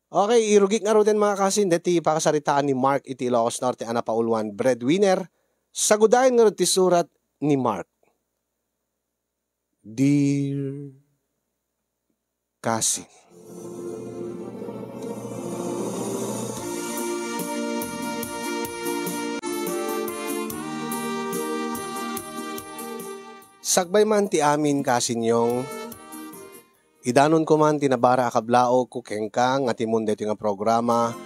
Okay, irugik nga ro din mga kasin, deti pakasaritaan ni Mark iti Ilocos Norte, ana pauluan, breadwinner, sagudayan nga ro ti surat ni Mark. Dear Kasin, sagbay man ti amin kasin yung idanon ko man tinabara akablao ko kengkang nga timon dito nga programa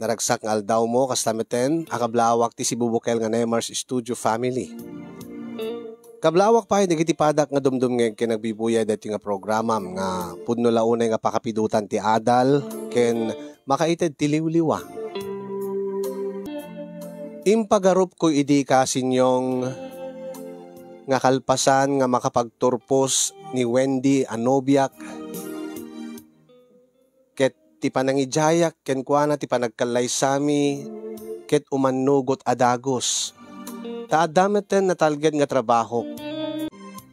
naragsak nga aldaw mo kastameten akablawak ti si Bubukel nga Nemars Studio Family. Kablawak pa dagiti padak nga dumdum nga kinagbibuya dito nga programa nga pudno launay nga pakapidutan ti adal ken makaited ti liwliwa. Impagarup ko idi kasin yung nga kalpasan nga makapagturpos ni Wendy Anobiak ket ti panangijayak ken kuana ti panagkalaysami ket umanugot adagos taadameten na talged nga trabaho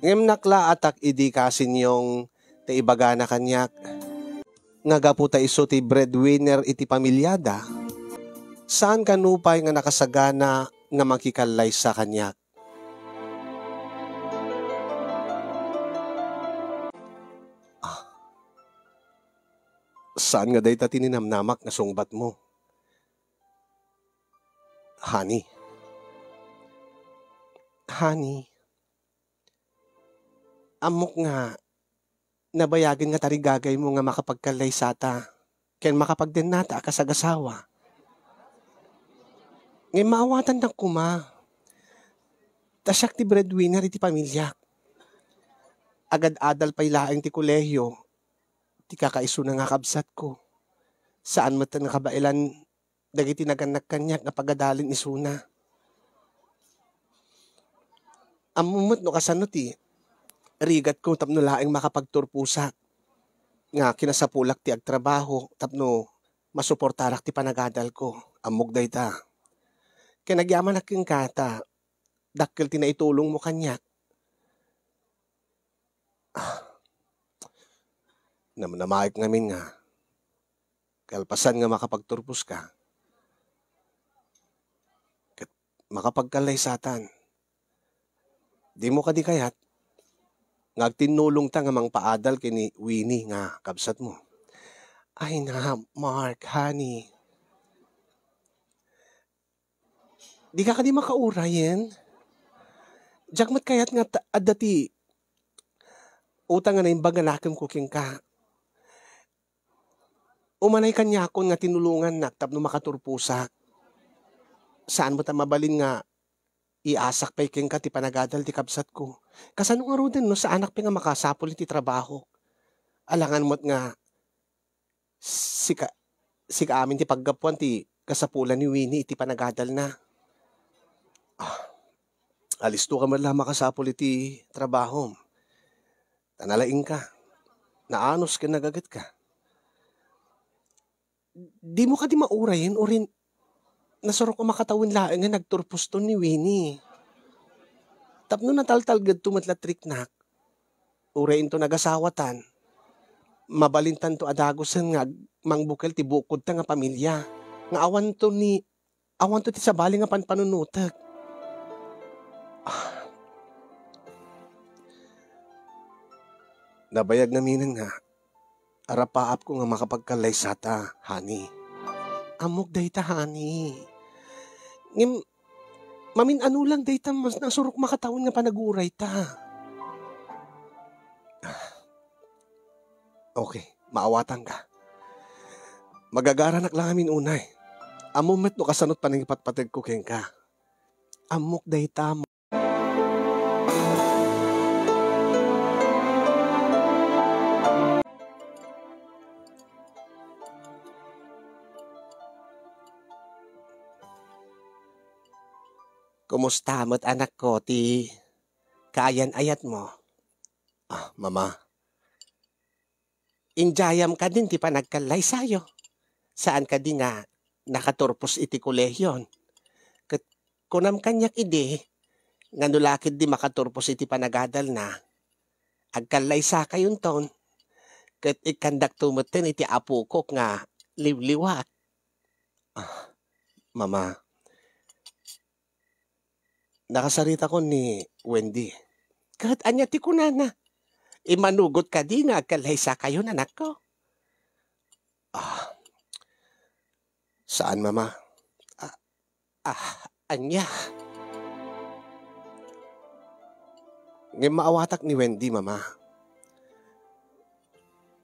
ngem nakla atak idi kasin yung ti ibaga na kanyak nga gaputa iso ti breadwinner iti pamilyada saan kanupay nga nakasagana nga makikallay sa kanyak. Saan nga day ta tininamnamak nga sungbat mo? Honey. Amok nga, nabayagin nga tarigagay mo nga makapagkalay sata. Ken makapagden nata kasagasawa. Ngay maawatan na kuma. Tasyak ti breadwinner iti pamilya. Agad adal pa'y laeng ti kolehiyo. Ti kakaiso na nga kabsat ko. Saan mo ta nakabailan dagiti naganak kanyak nga pagadalin isuna. Amumot no kasano ti rigat ko tapno laeng makapagturpusak. Nga kinasapulak ti agtrabaho tapno masuportarak ti panagadal ko. Amog day ta. Kinagyaman aking kata. Dakkel ti naitulong mo kanyak. Namnamaik ngamin nga. Kalpasan nga makapagturpos ka. Kat makapagkalay satan. Di mo kadi kayat. Ngagtinulong ta nga mang paadal kini Winnie nga kabsat mo. Ay na, Mark, honey. Di ka kadi makaurayen. Jakmat kayat nga adati. Utang nga na imbaga nakam kuking ka. Umanay kanyakon nga tinulungan na tapno makaturpusak. Saan mo ta mabalin nga iasak pa'y king ka ti panagadal ti kabsat ko. Kasano nga ro din no sa anak pa nga makasapol ti trabaho. Alangan mo't nga sika amin ti paggapuan ti kasapulan ni Winnie iti panagadal na. Alisto ka man lang makasapol iti trabaho. Tanalaing ka. Naanos ka nagagat ka. Di mo ka di maurayin o rin nasarok ko makatawin laeng nga nagturpos to ni Winnie. Tapno nataltalgad tumatlatrik nak. Urayin to nagasawatan. Mabalintan to adagosan nga mangbukel ti bukod ta nga pamilya. Nga awan to ti sabali nga panpanunutag. Nabayag namin nga. Arapaap ko nga makapagkalay sata, honey. Amok day ta, honey. Ngim, mamin ano lang day ta, mas nasurok makatawin nga panaguray ta. Okay, maawatan ka. Magagaranak lang amin unay. Amumet no kasanot panangipatpatag ko keng ka. Amok day ta. Kumusta mo't anak ko ti kaayan-ayat mo? Mama. Injayam ka din ti panagkalay sayo. Saan ka din nga nakaturpos iti kolehyon. Kunam kanyak ide, nga nulakid di makaturpos iti panagadal na. Agkalay sa kayon ton. Kat ikandak tumutin iti apo ko nga liwliwat. Mama, nakasarita ko ni Wendy. Kat anya ti kunana. Imanugot ka di nga agkalaysa kayo nanak ko. Saan, Mama? Anya. Ngayon maawatak ni Wendy, Mama.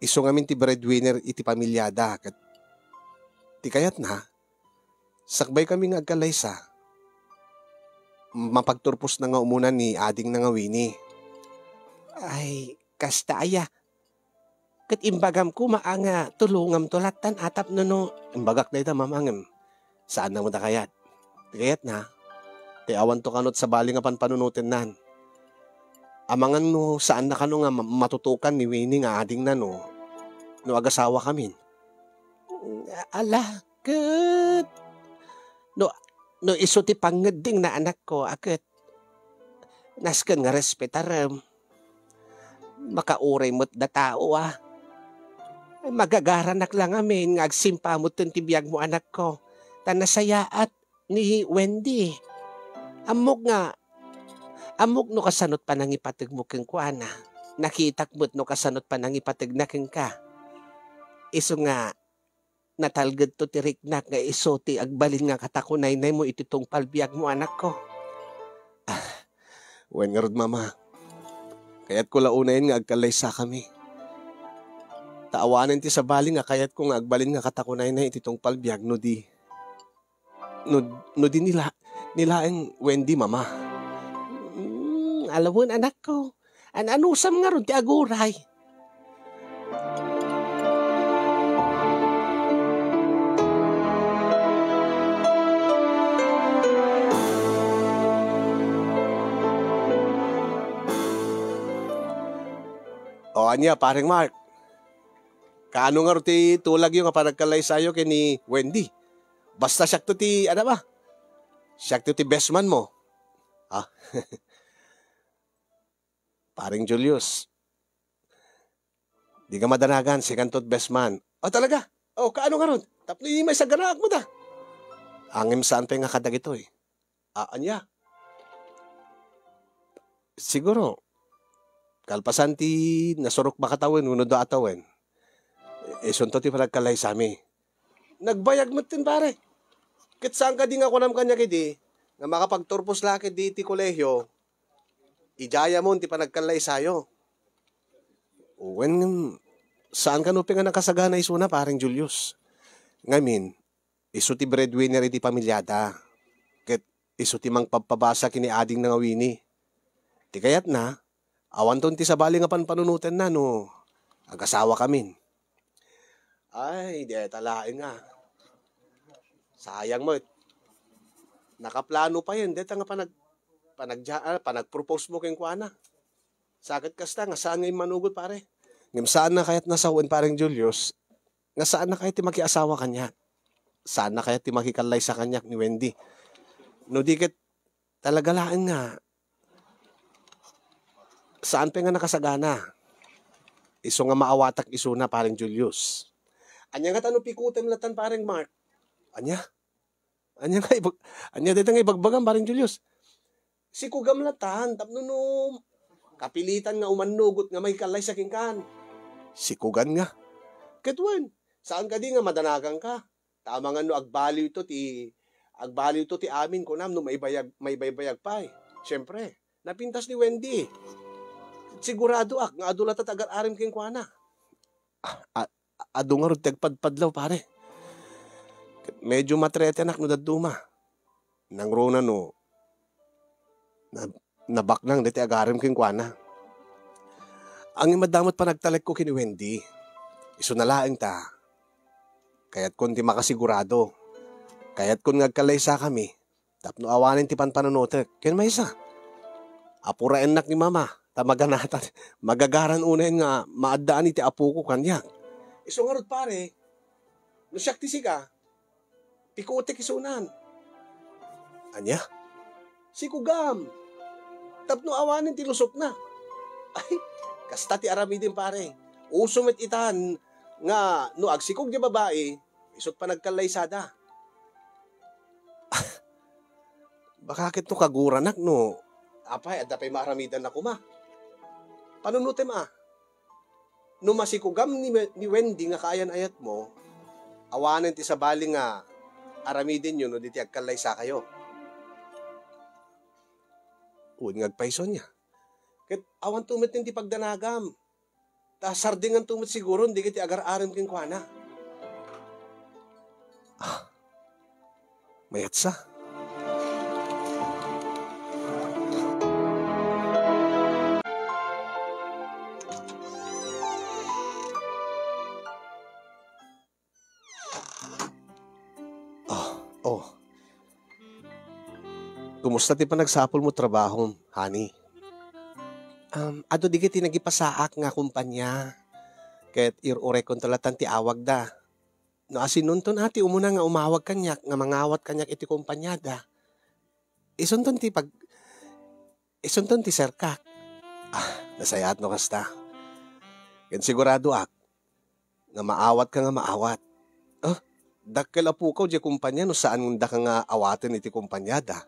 Iso ngamin ti breadwinner iti pamilyada. Kat ti kayat na, sakbay kami nga agkalaysa. Mapagturpos na nga umunan ni ading na nga Winnie. Ay, kasta aya. Kat imbagam ko maanga tulungam tulatan atap no. Imbagak na ita, mamangem. Saan na mo ta kayat? Ti kayat na, ti awan to kanot sa bali nga panpanunutin nan. Amangan no, saan na kano nga matutukan ni Winnie nga ading na no agasawa kamin. Ala, kat. No iso ti pangeding na anak ko, akat. Nasken nga respetaram. Makauray mo't da tao Magagaranak lang amin nga agsimpa mo't tibiyag mo anak ko. Tanasayaat ni Wendy. Amok no kasanot pa nang ipatag mo keng kuana. Nakitak mo't no kasanot pa nang ipatag na keng ka. Iso nga, natalgad to tiriknak nga iso ti agbalin nga katakunay na mo ititong palbiyag mo anak ko. Wen nga rod, Mama. Kaya't ko launayin nga agkalaysa kami. Taawanan ti sa bali nga kayat ko nga agbalin nga katakunay na ititong palbiyag no di nilaeng Wendy, Mama. Alam mo anak ko, anusam nga ron ti aguray. O anya, paring Mark. Kaano nga ro ti tulag yung nga panagkalay sa'yo kay ni Wendy? Basta siyak to ti, siyak to ti best man mo. Paring Julius. Di ka madanagan, second to best man. Talaga? Kaano nga ron? Tapno may sa ganaak mo da. Angim saan pa nga kadag ito eh. Anya? Siguro, kalpasan ti nasurok makatawin, unod do atawin. Sunto ti panagkalay sa amin. Nagbayag mo tin pare. Kit saan ka di nga kunam kanya kidi, nga makapagturpos lakit di ti kolehyo, ijaya mo ti panagkalay sayo. When, saan ka nupi nga nakasagana isuna paring Julius? Ngamin, iso ti breadwinner iti pamilyada. Kit iso ti mang pagpabasa kini ading nga Winnie. Ti kayat na, awan ton ti sabali nga panpanunutin na no, agasawa kamin. Ay, di talain nga. Sayang mo. Nakaplano pa yun. Dito nga panag-propose mo keng kuana. Sakit kasta nga saan ngayon manugod pare. Ngam saan na kaya't nasawan pareng Julius. Nga saan na kaya't makiasawa kanya. Saan na kaya't makikalay sa kanya ni Wendy. No dikit talaga lain nga. Saan pa nga nakasagana. Iso nga maawatak iso na pareng Julius. Anya nga tanong pikutin latan pareng Mark. Anya dito nga ibagbagan pareng Julius. Si kugam latan, tapno no, kapilitan nga umanugot nga may kalay sa kingkan. Si kugan nga. Ketwen, saan ka di nga madanagang ka? Tama nga no, agbaliw to ti amin ko nam no may baybayag pa eh. Siyempre, napintas ni Wendy. Sigurado nga adulat at agar-arim king kuana. Ado nga rin tagpadpadlaw pare. Medyo matrete anak no daduma. Nang rona no, nabaknang dati agarim king kuana. Ang imadamot pa nagtalek ko kini Wendy. Iso nalaing ta. Kaya't kun ti makasigurado. Kaya't kun ngagkalaysa kami. Tapno awanin ti panpanunotek. Ken may isa. Apuraen nak ni Mama. Tamaganatan. Magagaran unahin nga maadaan iti apo ko kanya. Iso nga rod pare, no siyak ti sika, pikutik isunan. Anya? Si kugam. Tapno awanin ti lusok na. Ay, kasta ti arami din pare. Usumit itan nga no agsikog di babae, Isot pa nagkalaysada. Baka kit no kaguranak no. Apay, adapay maaramidan na kuma. Panunutim no masikugam ni Wendy nga kaayan ayat mo, awanan ti sa bali nga aramidin yun no di ti agkalaysa kayo. Uwin ngagpaiso niya. Ket awan tumit ti pagdanagam. Ta sardingan tumit siguro hindi kiti agar-aram king kuana. Mayat sa. Kumusta ti pa nagsapol mo trabaho, honey? Ado di kiti nagipasaak nga kumpanya. Ket irure kon talatan ti awag da. No asin nun ton ati umuna nga umawag kanyak, nga mangawat kanyak iti kumpanya da. Isunton ti serkak. Nasayat no kasta. Ken sigurado ak, nga maawat ka nga maawat. Dakkel apukaw di kumpanya no saan da ka nga awatin iti kumpanya da.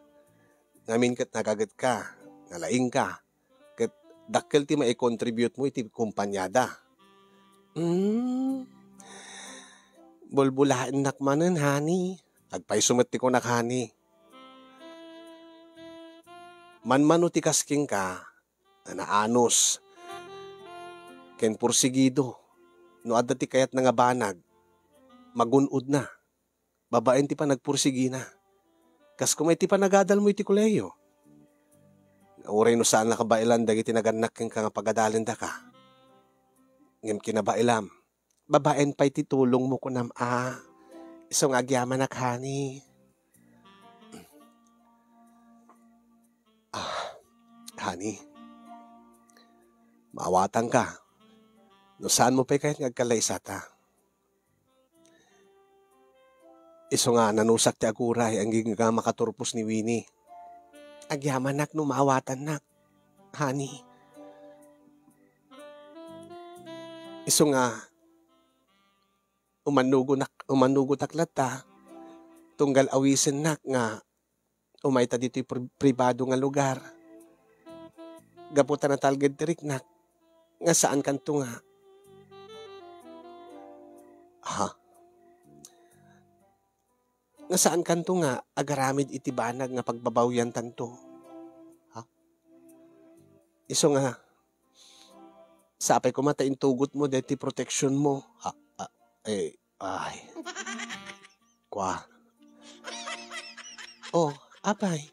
Ngamin kat nagagat ka, nalaing ka, kat dakkel ti mai-contribute mo iti kumpanyada. Bulbulain nakmanan, honey. Agpay sumati ko nak, honey. Manmano ti kasking ka, na naanos, ken pursigido, no adda ti kayat nga banag, magunod na, babaen ti pa nagpursigi na. Kas kumay ti panagadal mo iti kuleyo. Uray no saan nakabailan dagiti naganak kang nga pagadalin da ka. Ngem kinabailam. Babaen pa'y titulong mo kunam isong agyaman ak honey. Honey. Maawatan ka. No saan mo pa'y kahit ngagkalaysata. Iso nga nanusak ti aguray ang nga makaturpos ni Winnie. Agyaman nak no maawatan nak, honey. Iso nga umanugo taklata, tunggal awisen nak nga umayta dito pribado nga lugar. Gaputan na talgad tirik nak, nga saan kanto nga. Nga saan kanto nga agaramid iti banag nga pagbabawyan tanto. Iso nga, sapay ko matain tugot mo deti protection mo. Kwa. Apay.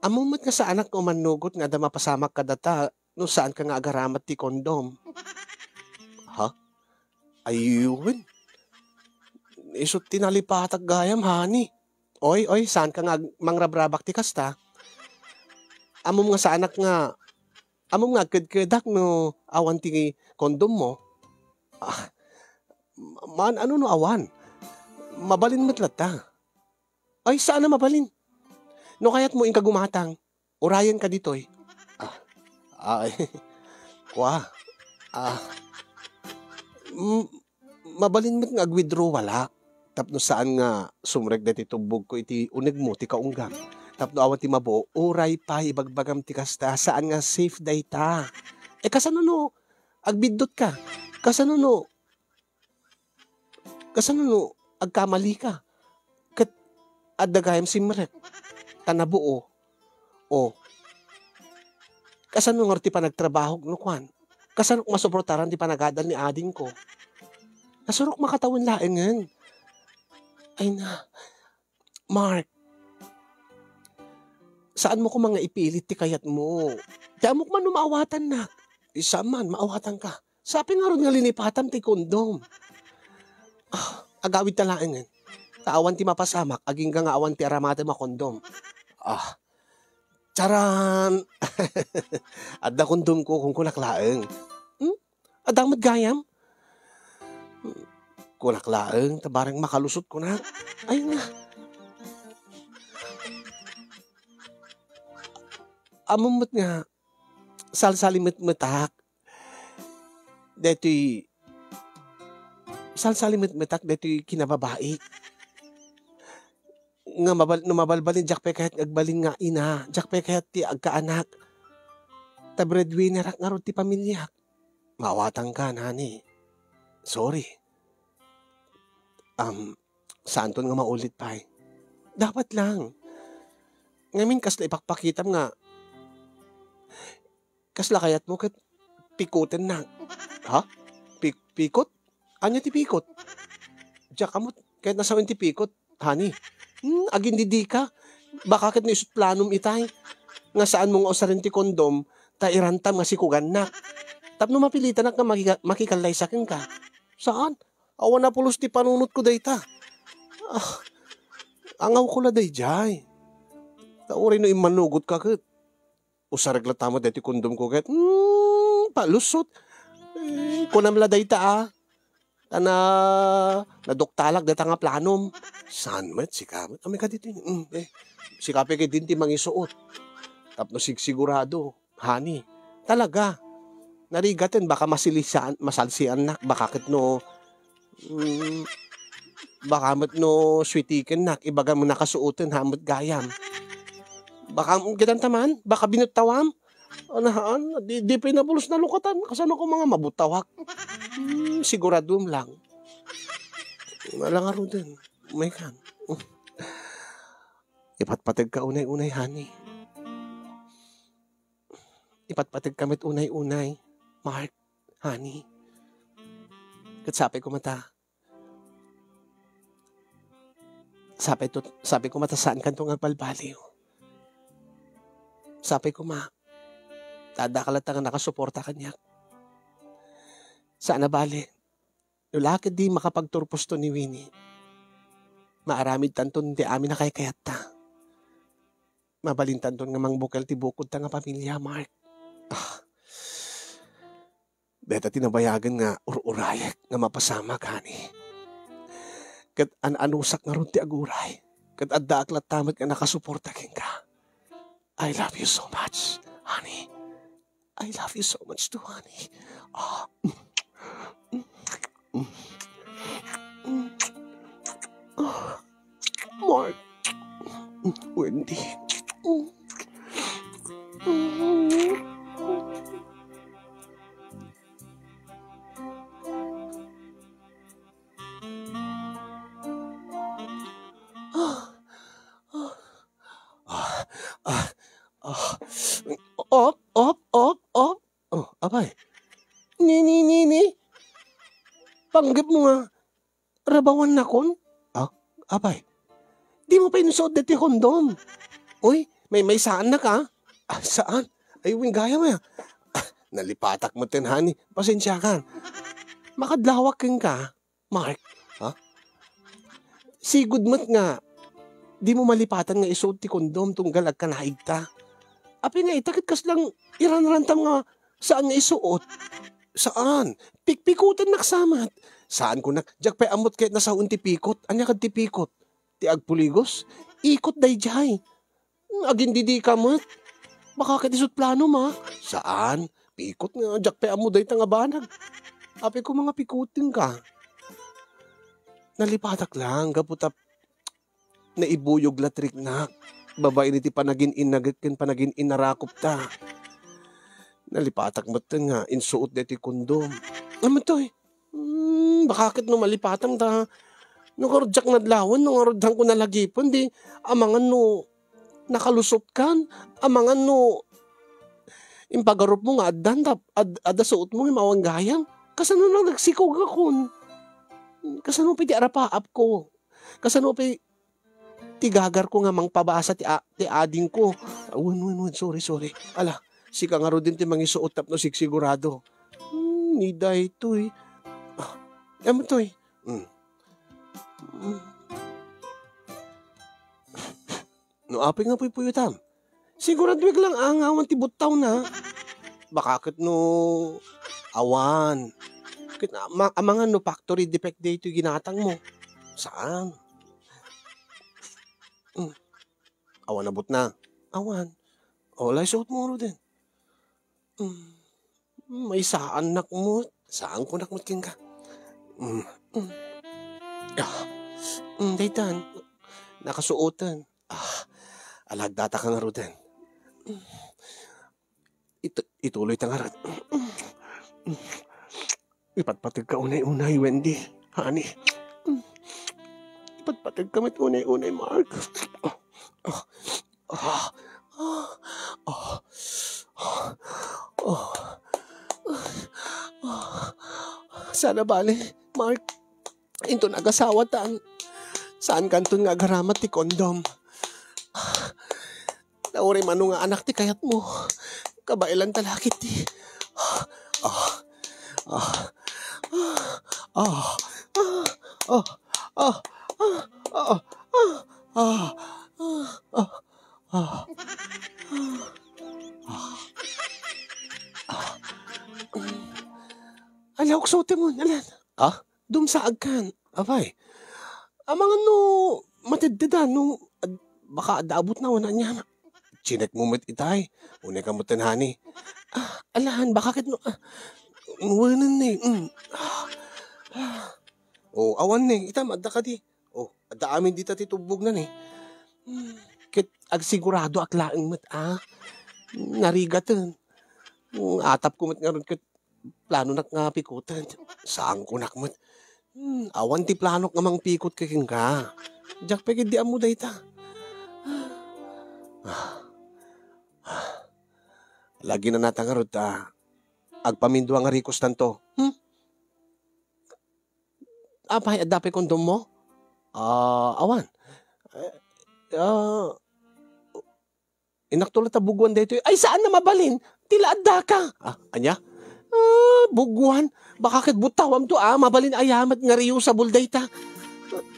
Amumat nga sa anak ko manugot nga da mapasamak ka data no saan ka nga agaramat ti kondom. Ayun. Isot tinalipatag gayam, honey. Oy, saan ka nga mangrabrabak ti kasta? Amom nga sa anak nga, amom nga kedkedak no awan ti kondom mo. Ano no awan? Mabalin matlata. Ay, saan na mabalin? No kayat mo inka gumatang, urayan ka ditoy. Mabalin mo't nga withdraw wala. Tapno saan nga sumreg na ti tubog ko iti uneg mo ti kaunggam. Tapno awan ti mabuo, uray pa ibagbagam ti kasta, saan nga safe data. Kasano no, agbidot ka. Kasano no, agkamali ka. Kat adagayam simrek, tanabuo. Kasano nga ti pa nagtrabaho no kwan. Kasano masuportaran ti panagadal ni ading ko. Nasurok makatawan laengan. Ay na, Mark, saan mo ko mga ipilit ti kayat mo? Tiamok man maawatan na. Isa man, maawatan ka. Sabi nga ron nga linipatan ti kondom. Agawid talaengan. Taawan ti mapasamak, aging nga awan ti aramate makondom. Charan! Adda kondom ko kung kulaklaeng. Adang madgayam? Kulaklaeng, tabarang makalusot ko na. Ay nga. Amumot nga, salsalimit-metak. Deto'y Saan salimit-mitak dito'y kinababae. Nga mabalbalin jakpe kahit agbalin nga ina. Jakpe kahit ti agkaanak. Ta breadwinner ak nga ron ti pamilya. Mawatang ka, nani. Sorry. Saan to nga maulit pa eh? Dapat lang. Ngamin kasla ipakpakitam nga. Kasla kayat mo kat pikutin na. Ha? Pikot? Anya ti pikot? Diyak amot. Kahit nasawin ti pikot. Honey. Agin didi ka. Baka kat nisut planum itay. Nga saan mo nga usarin ti kondom. Ta irantam nga sikugan na. Tapno mapilitan na makikalay sa akin ka. Saan? Awan na pulos ti panunot ko dayta. Angaw ko la day jay. Tauri no imanugot ka kat. Usarag la tamo dati kondom ko kat. Palusot. Kunam la dayta nadoktalag data nga planom. Saan met? Sikamit. Ami ka dito. Sikapi kay dinti mangisuot. Tapno sigurado. Honey. Talaga. Narigatin. Baka masalsian na. Baka kit no baka mat no sweetiken nak. Ibaga mo nakasuotin hamot gayam. Baka gitan taman. Baka binutawam. Anahaan. Di pinapulos na lukatan. Kasano ko mga mabutawak. Siguradum lang. Malang aro din. May kan. Ipatpatag ka unay-unay, honey. Ipatpatag kamit unay-unay. Mark, honey. Katsapi ko mata. Sabi ko mata saan kanto nga balbaliw. Sabi ko ma. Tadakalat nga nakasuporta kanya. Saan na bali? Lulakid di makapagturpos to ni Winnie. Maaramid tanton di amin na kayat ta. Mabalintan ton nga mangbukal ti bukod ta nga pamilya, Mark. Deta tinabayagan nga urayek nga mapasama kani. Kat anusak nga ron ti aguray. Kat adda aklat tamat nga nakasuporta king ka. I love you so much, honey. I love you so much too, honey. Mark. Wendy. Op. Abay. Ni. Panggap mo nga. Rabawan na kon. Abay. Di mo pa inusuot dati kondom. Uy, may saan na ka? Saan? Ay, gaya mo ya. Nalipatak mo tin, honey. Pasensya ka. Makadlawak ka, Mark. Ha? Sigud mo't nga. Di mo malipatan nga isuot ti kondom tunggal ka naigta. Api nga itakit kas lang iranrantam nga saan nga isuot. Saan? Pikpikutan naksamat. Saan ko jak pa amot kahit nasa unti pikot. Anya kad ti pikot? Ti agpuligos? Ikot day jay. Agin didi ka mat. Baka katisot plano ma. Saan? Pikot nga. Jak pa amot day nga banag. Api ko mga pikutin ka. Nalipatak lang. Kaputap naibuyog latrik na. Babae niti panagin inagitkin panagin inarakop ta. Nalipatak mo nga. Insuot deti kondom. Naman to eh. Bakakit no malipatang ta. Nung karudyak nadlawan, nung karudhang ko nalagipon, di amangan no nakalusot kan. Amangan no impagarup mo nga addan, adda suot mo yung mawang gayam. Kasano na nagsikog akon? Kasano piti arapaap ko? Kasano piti tigagar ko nga mangpabasa ti ading ko? Sorry. Ala, sika nga ro din ti mangisuot tap no sigurado. Nida ito eh. Ano to eh? No, apay nga puyutam. Sigurado lang angawan ti butaw na. Bakakit no awan. Amangan no factory defect day ito ginatang mo. Saan? Awan nabot na. Awan. Lay suot mo ro din. May saan nakmut. Saan ko nakmut king ka? Daytan, nakasuotan. Alagdata ka nga ro din. Ituloy ta nga rin. Ipatpatig ka unay-unay, Wendy. Honey. Ipatpatig ka unay-unay, Mark. Sana bali, Mark. Into nagasawatan. Saan kanton nga garamat ti kondom? Nauri mano nga anak ti kayat mo. Kabailan talakit ti. Alawak sote mo, nalan. Dumsaag kan. Abay, Amang ano, matiddidan, no, baka adabot na wala niya. chinek mo met itay. Unay ka mo tanhani. Alahan, baka kit no, wanan eh. Awan ni. Ita, madda ka di. Adda amin di tatitubog na ni. Kit agsigurado aklaang mat, narigatan. Atap ko mat nga ron kit plano nak nga pikutan. Saan ko nakmat? Awan ti planok nga mang pikot kaking ka. Jak pegid di amo dayta. Lagi na natangarot agpamindu ang rikos tanto. Apay, adapay kondom mo? Awan. Inaktulat ta buguan dito. Ay, saan na mabalin? Tila adda ka. Anya? Buguan. Baka kit butawam to, mabalin ayamat nga riyo sa bulday ta.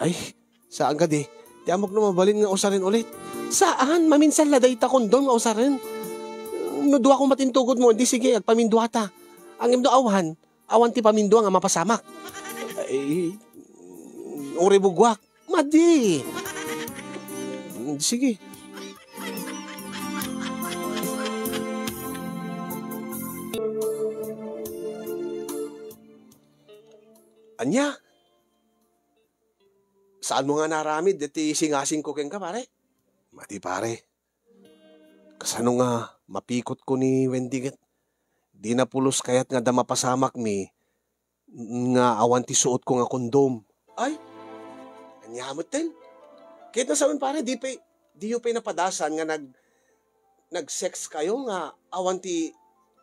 Ay, saan ka di? Di amok na mabalin nga usarin ulit. Saan? Maminsan laday ta kondom nga usarin. Nudwa ko matintugod mo, di sige, at pamindwa ta. Ang imdo awan ti pamindwa nga mapasamak. Ay, uri bugwak. Madi. Sige. Anya? Saan mo nga naramid? Diti singasing ko ka, pare? Mati, pare. Kasano nga mapikot ko ni Wendy gat. Di na pulos kayat nga damapasamak mi nga awan ti suot ko nga kondom. Ay, anyamot din. Kahit na saman, pare, di yung pinapadasan nga nag-sex kayo nga awan ti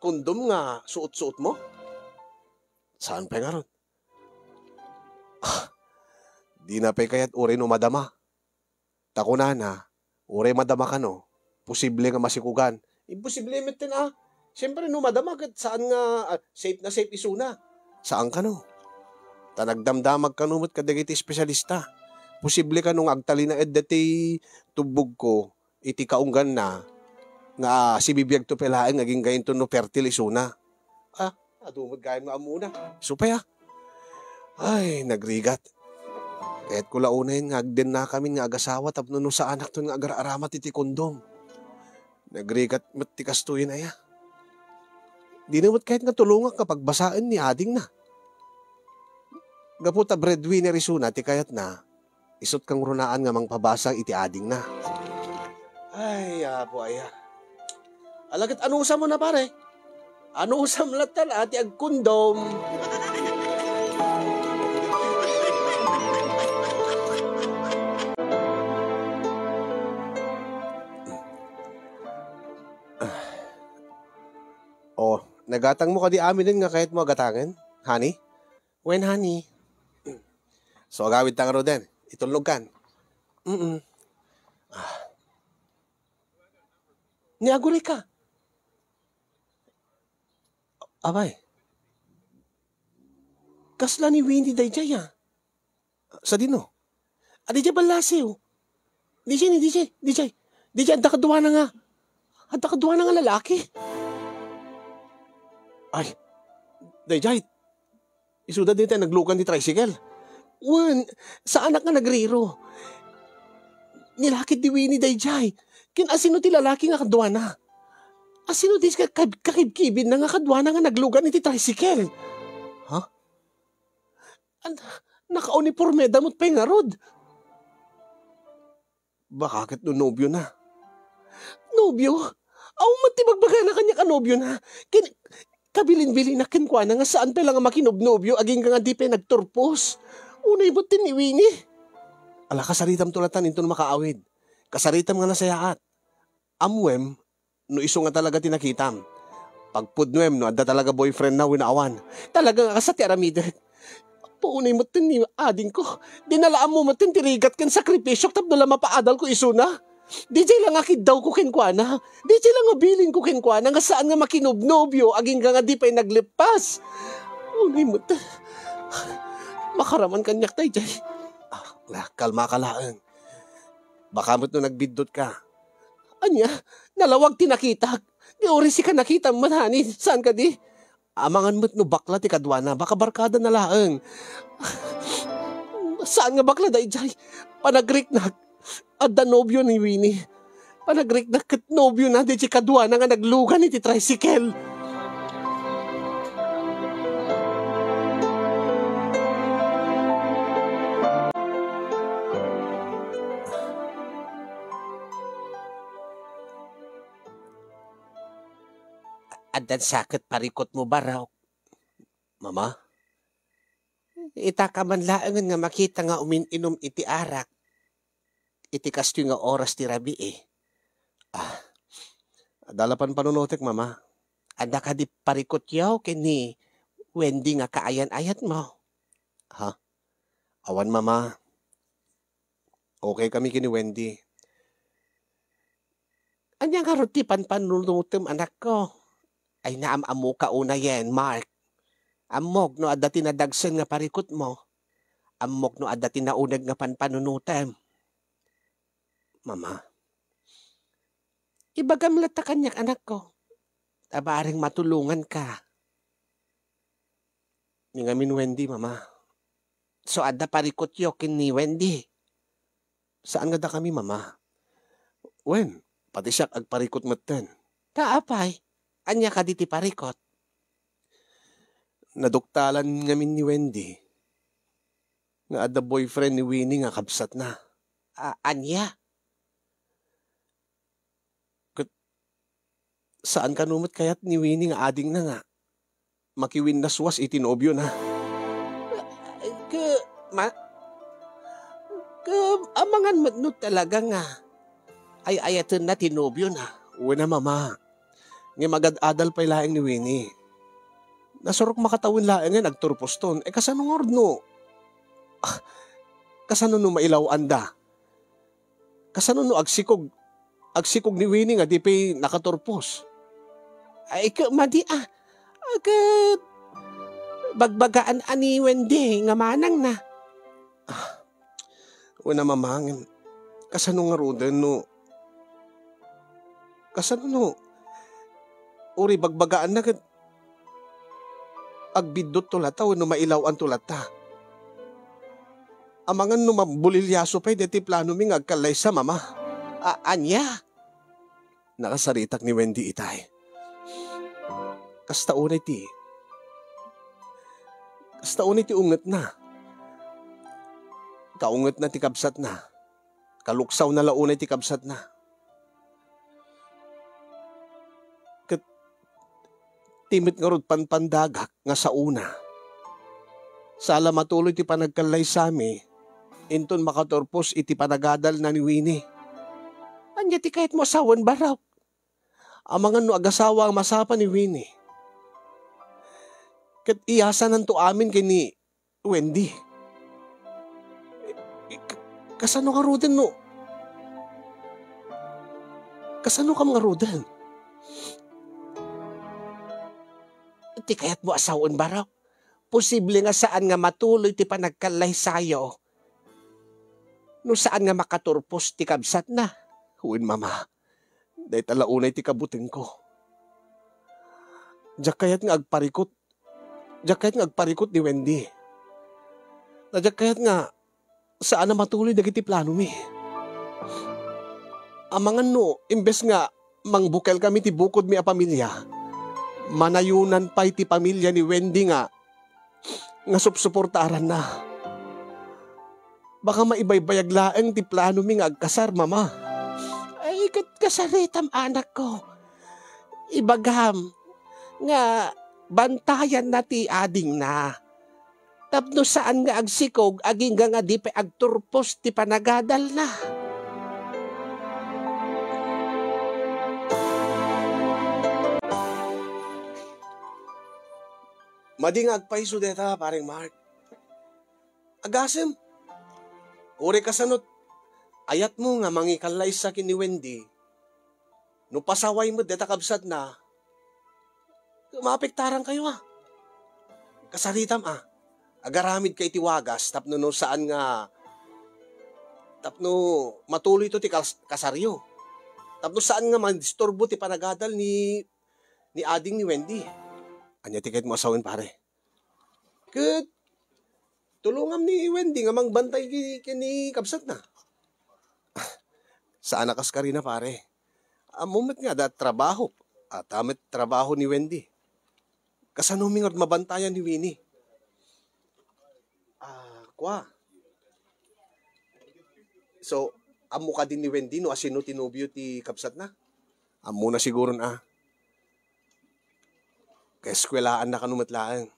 kondom nga suot-suot mo? Saan pa nga ron? Di na pa kayat uri no madama. Takuna na, uri madama ka no, posible nga masikugan. Imposible metin Siyempre no madama, saan nga safe na safe isuna. Saan ka no? Tanagdamdamag ka no, mat kadagiti espesyalista. Posible ka nung agtali na dati tubog ko, iti kaunggan na, nga si bibiyag to pelain, naging gayin to no fertile isuna. Adumod gayon nga amuna. Supaya. Ay, nagrigat. Kahit ko launayin nga agden na kami nga agasawa tapno no sa anak to nga agar-aramat iti kondom. Nagrigat matikas tuyin aya. Di naman kahit nga tulungan kapag basaan ni ading na. Gaputa breadwinner isuna ti kayat na isot kang runaan nga mang pabasang iti ading na. Ay, apo aya. Alagit ano usam mo na pare? Ano usam latan ati ag kondom? Nagatang mo ka di amin din nga kahit mo agatangan, honey? When, honey? So, agawid tang ro din. Itulog kan. Niaguli ka. Abay. Kasla ni Winnie Dayjay Sa dino? Adijay balasiw. Dijay, adda kadwa na nga. Adda kadwa na nga lalaki. Ay, Dayjay, isuda din tayo naglukan di tricycle. Sa anak nga nagriro. Nilakit di Winnie Dayjay. Asino ti lalaki nga kadwa na. Asino di kakibkibin na nga kadwa na nga naglukan iti tricycle. Ha? Naka-uniforme damot pa nga rod. Bakit no nobyo na? Nobyo? Aw, matibagbaga na kanya ka nobyo na. Kabilin-bilin na kinkwa na nga saan pa lang makinobnobyo aging nga di pa nagturpos. Unay mo tiniwini. Ala, kasaritam tulatan into makaawid. Kasaritam nga nasayaat. Amwem, no iso nga talaga tinakitam. Pagpudnuem, no adda talaga boyfriend na winaawan. Talaga nga sa tiaramidet. Paunay mo tin ni ading ko. Dinalaan mo tin tirigat kan sakripisyo tapno lang mapaadal ko iso na. Di jay lang akid daw ko kenkwana. Di jay lang abilin ko kenkwana nga saan nga makinobnobyo aging nga di pa'y naglipas. Unay mo makaraman kanyak tay jay. Kalma ka lang. Baka mo't no nagbidot ka. Anya, nalawag tinakita. Di ori si ka nakita manhanin. Saan ka di? Amangan mo't no bakla ti kadwana. Baka barkada na laang. Saan nga bakla day jay? Panagriknag. Adda nobyo ni Winnie. Panagriknag kat nobyo na. Di jay kadwana nga naglugan iti tricycle. Adan sakit parikot mo ba raw? Mama? Ita ka man laangan nga makita nga umininom iti arak. Iti kasto nga oras ti rabi eh. Dalapan panunotek, mama. Anda ka di parikot yaw kini Wendy nga kaayan-ayat mo. Ha? Awan, mama. Okay kami kini Wendy. Anya nga roti panunutem anak ko. Ay naam-amo ka una yan, Mark. Amog no adda tinadagsen nga parikot mo. Amog no adda tinaunag nga panpanunutem. Mama. Ibagam lata kanyak anak ko. Tabaring matulungan ka. Ngamin Wendy, mama. So adda parikot yo kin ni Wendy. Saan nga da kami, mama? Wen, pati siya agparikot maten. Kaapay. Anya ka diti parikot. Naduktalan ngamin ni Wendy. Nga adda boyfriend ni Winnie nga kabsat na. Anya? Saan ka numot kayat ni Winnie nga ading na nga? Makiwin na suwas itinobyo na. Amangan mo talaga nga. Ay ayatan na tinobyo na. Uwe na, mama. Nga magad-adal pa ilaing ni Winnie. Nasurok makatawin laing nga nagturpos ton. Kasano nga no? Kasano no mailaw anda? Kasano no agsikog ni Winnie nga di pa'y nakaturpos? Ay madi bagbagaan ani Wendy nga manang na. Una mamangin. Kasano nga roden no? Kasano no? Uri bagbagaan na kat agbidot tulata o no mailaw ang tulata. Amangan no mabulilyaso pa'y deti plano ming agkalay sa mama. Anya? Nakasaritak ni Wendy itay. Kasta unay ti unget na. Kaunget na ti kabsat na. Kaluksaw na launay ti kabsat na. Timit nga rod panpandagak nga sa una. Sala matuloy ti panagkalay sami, inton makatorpos iti panagadal na ni Winnie. Anya ti kahit mo asawan baraw. Amangan no agasawa ang masapa ni Winnie. Kat iyasan nanto amin kini Wendy. Kasano ka roden no? Kasano ka mga roden? Ti kayat mo asawan baraw. Posible nga saan nga matuloy ti panagkalay sayo. No saan nga makaturpos ti kabsat na. Huwin mama, dahil talaunay ti kabuting ko. Diyak kayat nga agparikot ni Wendy. Diyak kayat nga saan na matuloy dagiti plano mi. Amangan no, imbes nga mangbukel kami ti bukod mi a pamilya. Manayunan pa iti pamilya ni Wendy nga supsuportaran na. Baka maibay-bayag laeng ti plano mi nga agkasar, mama. Ay, kasaritam anak ko. Ibagam, nga bantayan na ti ading na. Tapno saan nga agsikog, aging nga di pa agturpos ti panagadal na. Mading agpaiso deta, paring Mark. Agasem. Uri kasanot. Ayat mo nga mangikalay sa kin ni Wendy. No pasaway mo deta kabsat na. Maapektaran kayo Kasaritam agaramid kay tiwagas tapno no saan nga tapno matuloy to ti kasaryo. Tapno saan nga mandisturbo ti panagadal ni ading ni Wendy. Anya tiket mo asawin pare. Ket tulungam ni Wendy nga mangbantay kini kabsat na. Saan nakas ka rin na pare. Amumet nga dat trabaho. At amit trabaho ni Wendy. Kasanuming at mabantayan ni Winnie. Kwa. So, amo ka din ni Wendy no asino tinubyo ti kabsat na? Amo na siguro na. Kaya eskwelaan na kanumatlaan.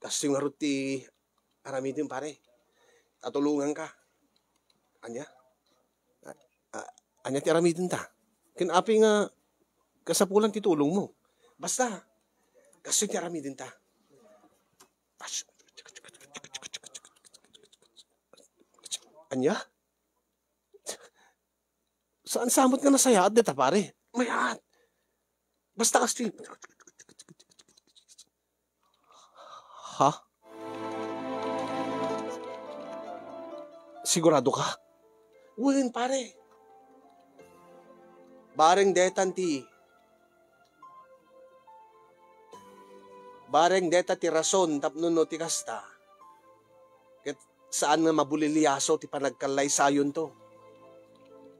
Kasi nga ti aramidin pare. Tatulungan ka. Anya? Anya ti aramidin ta. Kinapi nga kasapulan ti tulong mo. Basta, kasi ti aramidin ta. Anya? Saan samot nga nasaya at deta pare? Mayat. Basta kasi. Ha? Sigurado ka? Uwin pare. Bareng detan ti. Bareng deta ti rason tapno no ti kasta. Ket saan nga mabuliliyaso ti panagkalay sayon to.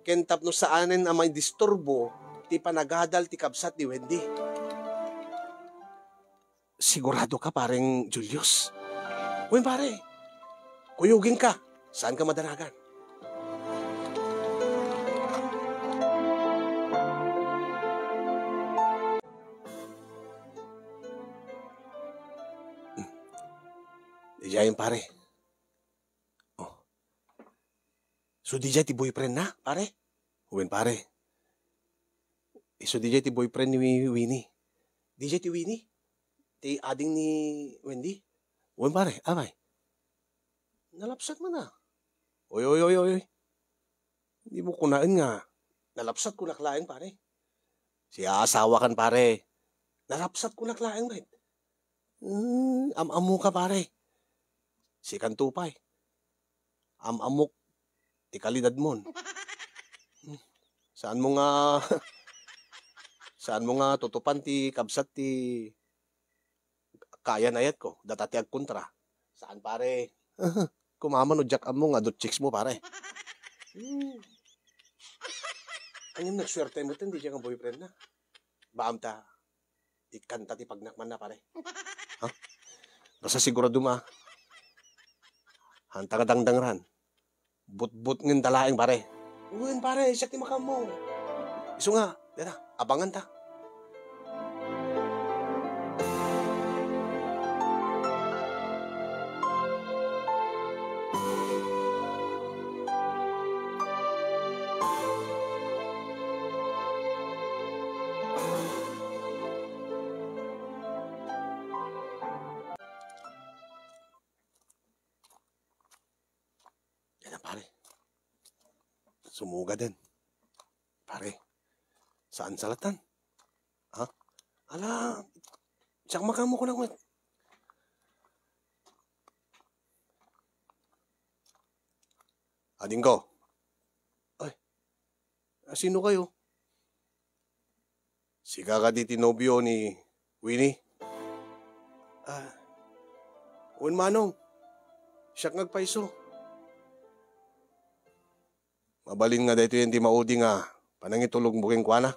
Ken tapno saanen ang may disturbo ti panagadal ti kabsat ni Wendy. Sigurado ka pareng Julius? Uy pare, kuyugin ka. Saan ka madaragan? Diyan pare. So diyan ti boyfriend na, pare? Uwin pare. So diyan ti boyfriend ni Winnie. Diyan ti Winnie? Ti ading ni Wendy? Uwin pare, amay. Nalapsat mo na. Oy. Hindi mo kunain nga. Nalapsat ko naklaing pare. Siya asawa kan pare. Nalapsat ko naklaing ba? Amamu ka pare. Si Kantupay. Amok. Ti kalidad mon. Saan mo nga tutupan ti kabsat ti kaya na yat ko. Datati agkontra. Saan pare? Kumaman o jack mo nga dot chicks mo pare. Anyang nagswerte mo din, di siya nga boyfriend na. Baam ta, ikanta ti pagnakman na pare. Ha? Basta sigurado hanta ka dangdangran. But ngin talaing pare. Uwin pare, siya ti makam mo. Iso nga, deta, abangan ta. Pare, sumuga din. Pare, saan salatan? Ha? Ala, siyak makamo ko lang. Ading ko. Ay, sino kayo? Si kakaditi nobyo ni Winnie? Uwin manong, siyak ngagpaiso. Mabalin nga dito yung di maudi nga panangitulog buking kwa na.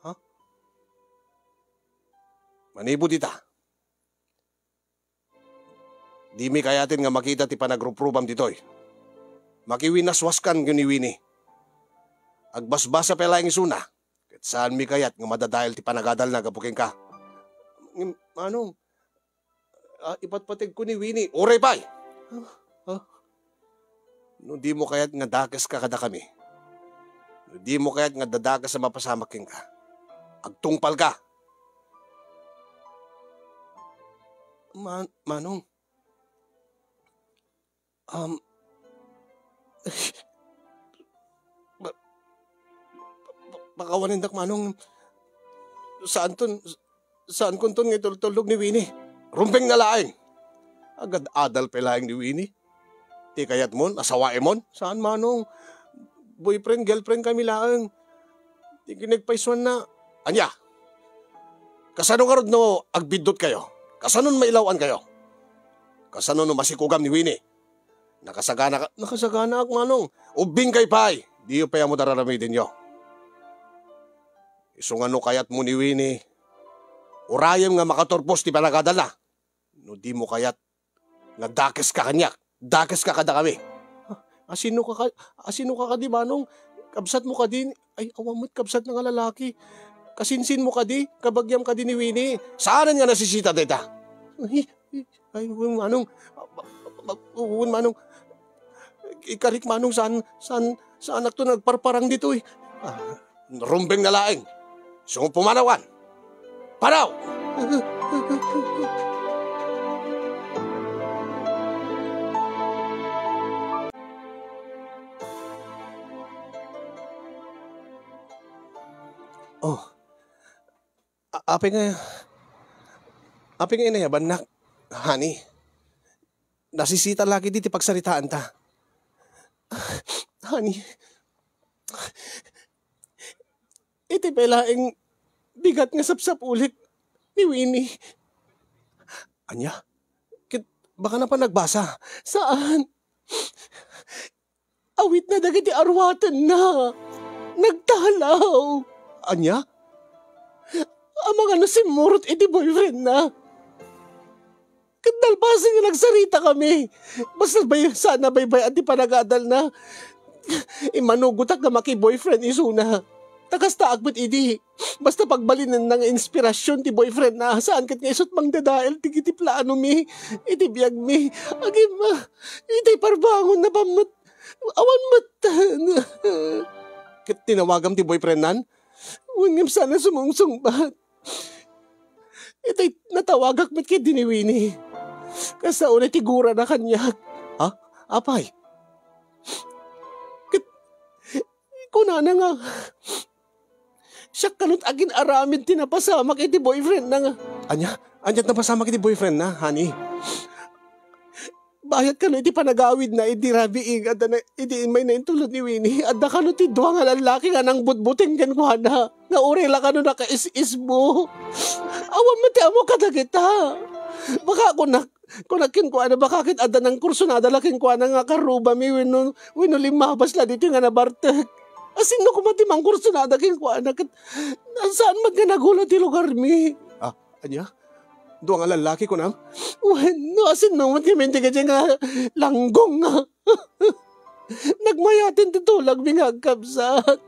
Ha? Manibo dita. Di mi kayatin nga makita ti panagrupruban ditoy. Makiwinaswaskan yun ni Winnie. Agbasbasa pala yung isuna. Kat saan mi kayat nga madadahil ti panagadal na gapukin ka. Ipatpatig ko ni Winnie. Oray pa'y! No di mo kayat nga dakas ka kada kami. No di mo kayat nga dadakas sa mapasamaking ka. Agtungpal ka. Manong. Bakawanindak Manong. Saan kun ton nga tulog ni Winnie? Rumpeng na laing. Agad adal pelaing ni Winnie. Ti kayat mon, asawae mon. Saan Manong? Boyfriend, girlfriend kami laang. Ti kinagpaiswan na. Anya? Kasano karod no agbidot kayo? Kasano mailawan kayo? Kasano no masikugam ni Winnie? Nakasagana ak Manong. Ubing kay pay. Di pa mo dararamidin nyo. Isungano kayat mo ni Winnie. Urayam nga makatorpos ti panagadala. No di mo kayat nga dakes ka kanyak. Dakes ka kada kami. Asino ka di Manong? Kabsat mo ka din. Ay awamot kabsat na nga lalaki. Kasinsin mo ka di. Kabagyam ka din ni Winnie. Saanan nga nasisita dita? Ay Manong. Manong. Ikarik Manong saan anak to nagparparang dito eh. Rumbeng na laing. Sungong pumanawan. Panaw! Oh. Apeng inayaban na, honey. Nasisita lagi diti pagsaritaan ta. Honey. Iti pelaing bigat nga sapsap ulit ni Winnie. Anya? Baka na pa nagbasa. Saan? Awit na dagiti arwatan na. Nagtalaw. Anya? Amang ano si Murot iti boyfriend na. Kadalpasan nga nagsarita kami. Basta sana baybay at di panagadal na. Imanugutak na maki-boyfriend isuna. Takasta agbet idi. Basta pagbalinan ng inspirasyon ti boyfriend na saan kat nga isot mang dadael ti kiti plano mi. Iti biyag mi. Agim iti parbangon na pamut. Awan matan. Kat tinawagam ti boyfriend nan? Wangim sana sumungsungbat. Iti natawagak mat kit ni Winnie. Kasa ulit tigura na kanyak. Ha? Apay? Kunana nga. Siya kanot agin aramin tinapasamak iti boyfriend na nga. Anyat napasamak iti boyfriend na, honey. Bayat ka no iti panagawid na iti rabiing at na iti may naintulot ni Winnie. At na ka no ti duwa nga lalaki nga nang butbuting kan ko na. Nga urela ka no naka-is-is mo. Awan mati amo katagita. Baka ako kung nakinkuha na baka kit ada ng kurso na adala kinkuha na nga karuba mi wino limabas la dito nga nabartek. Asin no kumatimang kurso na ada kinkuha na kat saan magkanagulo ti lugar mi. Anya? Doang nga lalaki ko na? No, asin no matiminti ka dyan nga langgong nga. Nagmayatin titulag mi nga agkabsat.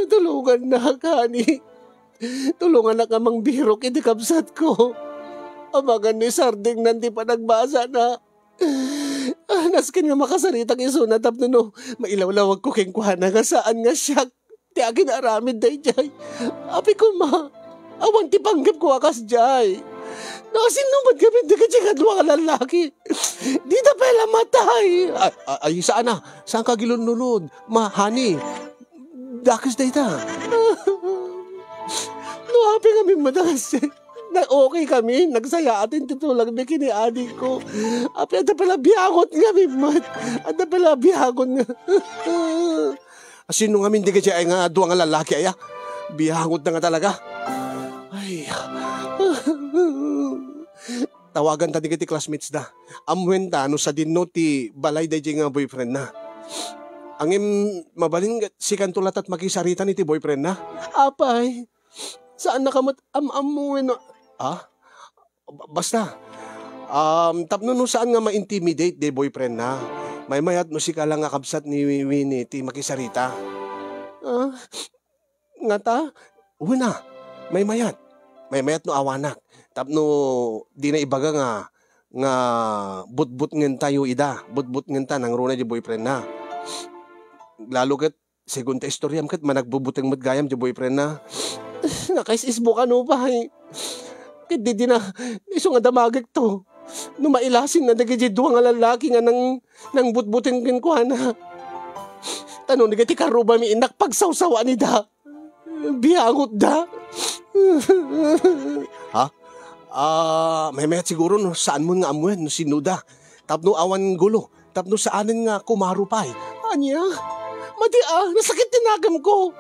Tulungan na kani. Tulungan na kamang birok iti kabsat ko. Amagan ni Sarding nanti pa nagbasa na. Naskin nga makasaritang isunat tapno no. Mailawlawag ko kengkuhana nga saan nga siya. Ti agin aramid day jay. Api ko ma. Awan ti panggap ko akas jay. Nakasin numad kami di ka siya kadwa ka lalaki. Di na pala matay. Ay saan na? Saan ka gilunulod? Ma, honey. Dakis day ta. Happy kami madalas. Na okay kami. Nagsaya atin titulang na kini-adik ko. Api, ada pala biyagot nga, Mimat. Ada pala biyagot nga. Sino nga hindi ka siya ay nga duwa nga lalaki ay biyagot na nga talaga. Ay. Tawagan ta di kiti classmates na. Amwen ta no sa dinno ti balay day nga boyfriend na. Angim mabaling si kantulat at makisarita ni ti boyfriend na. Apay. Saan nakamat amamuin? Basta, Tapno no saan nga ma-intimidate de boyfriend na. May mayat no si kalang nga kabsat ni Winnie ti makisarita. Nga ta, una, may mayat. May mayat no awanak. Tapno di na ibaga nga but-but ngen tayo ida. But-but ngen ta nang runa di boyfriend na. Lalo kat segun ta istoryam kat managbubuteng matgayam di boyfriend na. Nakaisisbo ka no ba? Kat di na iso nga damagik to. No mailasin na nagijidwa nga lalaki nga nang but-buting ken ko na. Tanong nagati karuba mi inak pagsawsawa ni da. Biyangot da. May mayat siguro no saan mo nga amwen no sinuda. Tapno awan gulo. Tapno saanin nga kumarupay. Anya? Madi nasakit tinagam ko.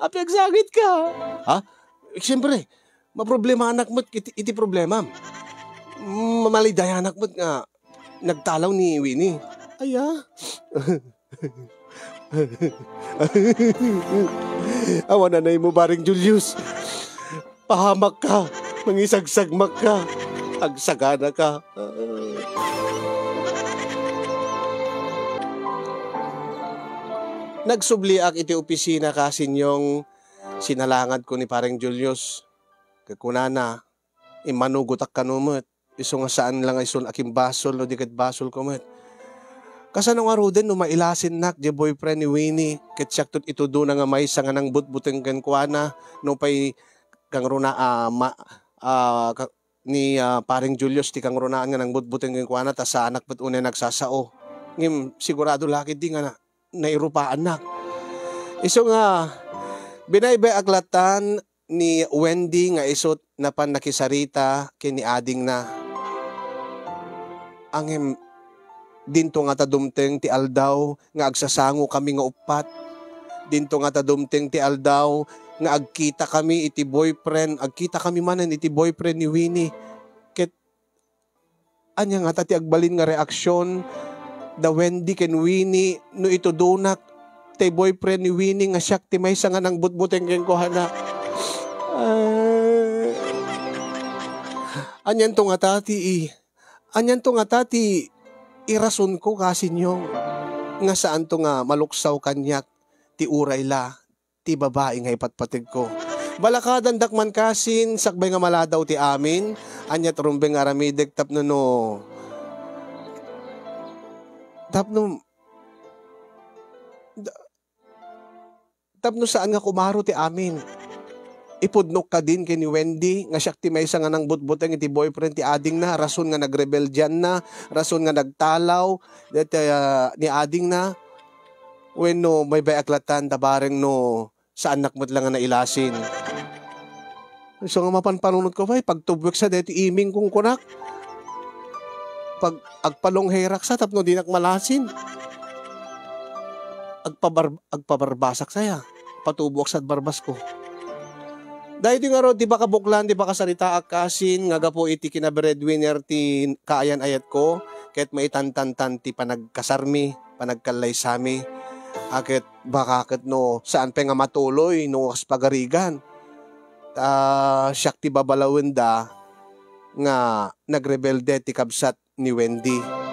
Apiagsagit ka. Siyempre, maproblema anak mo't iti problema. Mamaliday anak mo't nga nagtalaw ni Winnie. Aya? Awan nanay mo baring Julius. Pahamak ka. Mangisagsagmak ka. Agsagana ka. Nagsubliak iti opisina kasin yung sinalangad ko ni parang Julius. Kakunana, imanugutak kanumot. Iso nga saan lang isun aking basol o dikat basol ko met. Kasanong aruden no mailasin nak di boyfriend ni Winnie. Kitsak tot ito do na nga may sa nga nang butbuteng kenkwana. No pa'y kang runa ni paring Julius ti kang runaan nga nang butbuteng kenkwana ta sa anak pat unay nagsasao. Ngim sigurado lakit di nga nairupaan nak. Iso nga binaybay aklatan ni Wendy nga isot na pan nakisarita kini ading na. Angem dinto nga tadumteng ti aldaw nga agsasango kami nga upat. Dinto nga tadumteng ti aldaw nga agkita kami iti boyfriend, agkita kami manan iti boyfriend ni Winnie. Ket anya nga tati agbalin nga reaksyon da Wendy ken Winnie no ito donak tay boyfriend ni Winnie nga siyak ti may nga nang butbuteng ken ko hana. Anyan to nga tati irason ko kasi nyo nga saan to nga maluksaw kanyak ti uray la ti babae nga ipatpatig ko. Balakadan dakman kasin sakbay nga maladaw ti amin anyat rumbeng aramidek tapno saan nga kumaro ti amin. Ipudnok ka din kay ni Wendy nga siyak ti may nga nang butbuteng iti boyfriend ti ading na rason nga nagrebel dyan na rason nga nagtalaw ni ading na when no may bayaklatan tabareng no sa anak mo't lang nga nailasin. So nga mapanpanunod ko ba pagtubwek sa deti iming kong kunak pag agpalong herak sa tapno dinak malasin agpabarbasak saya patubok sa barbas ko. Dahil di nga ro, di ba kabuklan, di ba kasarita akasin, nga gapo iti kina-breadwinner ti kaayan ayat ko, kahit maitantantan ti panagkasarmi, panagkalay sami, akit bakakit no, saan pa nga matuloy, no kas pagarigan. Siyak ti babalawin da, nga nagrebelde ti kabsat ni Wendy.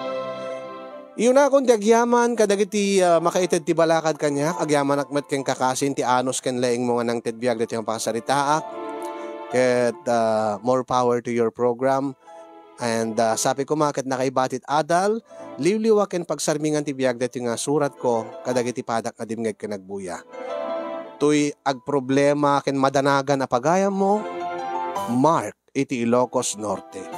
Iyon na akong agyaman kadagiti makaited ti balakad kanya agyaman akmet ken kakasin ti anos ken laing mo nga nang tedbiag dati ang pakasaritaak ket more power to your program and sabi ko maket nakaibatit adal liwliwa ken pagsarmingan ti biag dati nga surat ko kadagiti padak nga dimngeg ken nagbuya tuy ag problema ken madanagan a pagayam mo Mark iti Ilocos Norte.